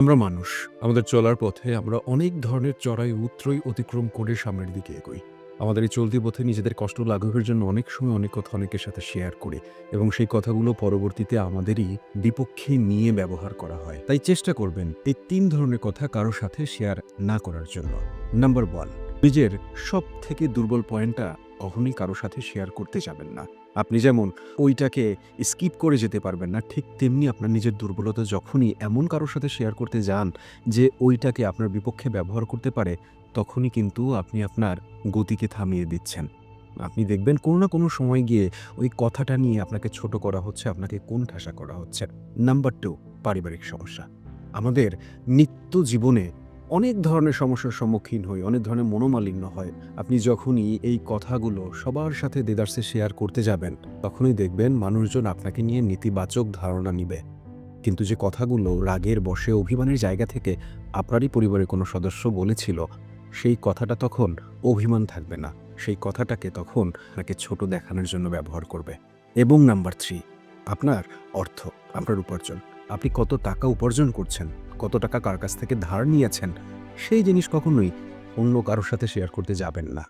আমরা মানুষ। আমাদের চলার পথে আমরা অনেক ধরনের চড়াই উতরই অতিক্রম করে সামনের দিকে এগোই। আমাদের এই চলতি পথে নিজেদের কষ্ট লাঘবের জন্য অনেক সময় অনেক কথা অনেকের সাথে শেয়ার করি এবং সেই কথাগুলো পরবর্তীতে আমাদেরই বিপক্ষে নিয়ে ব্যবহার করা হয়। তাই চেষ্টা করবেন এই ৩ ধরনের কথা কারো সাথে শেয়ার না করার জন্য। নাম্বার ১, নিজের সবথেকে দুর্বল পয়েন্টটা কখনোই কারো সাথে শেয়ার করতে যাবেন না। আপনি যেমন ওইটাকে স্কিপ করে যেতে পারবেন না, ঠিক তেমনি আপনার নিজের দুর্বলতা যখনই এমন কারো সাথে শেয়ার করতে যান যে ওইটাকে আপনার বিপক্ষে ব্যবহার করতে পারে, তখনই কিন্তু আপনি আপনার গতিকে থামিয়ে দিচ্ছেন। আপনি দেখবেন কোনো না কোনো সময় গিয়ে ওই কথাটা নিয়ে আপনাকে ছোট করা হচ্ছে, আপনাকে কোণঠাসা করা হচ্ছে। নাম্বার ২, পারিবারিক সমস্যা। আমাদের নিত্য জীবনে অনেক ধরনের সমস্যার সম্মুখীন হই, অনেক ধরনের মনোমালিন্য হয়। আপনি যখনই এই কথাগুলো সবার সাথে দেদারসে শেয়ার করতে যাবেন, তখনই দেখবেন মানুষজন আপনাকে নিয়ে নেতিবাচক ধারণা নিবে। কিন্তু যে কথাগুলো রাগের বশে অভিমানের জায়গা থেকে আপনারই পরিবারের কোনো সদস্য বলেছিল, সেই কথাটা তখন অভিমান থাকবে না। সেই কথাটাকে তখন আপনাকে ছোট দেখানোর জন্য ব্যবহার করবে। এবং নাম্বার ৩, আপনার অর্থ, আপনার উপার্জন। আপনি কত টাকা উপার্জন করছেন, কত টাকা কার কাছ থেকে ধার নিয়েছেন, সেই জিনিস কখনোই অন্য কারো সাথে শেয়ার করতে যাবেন না।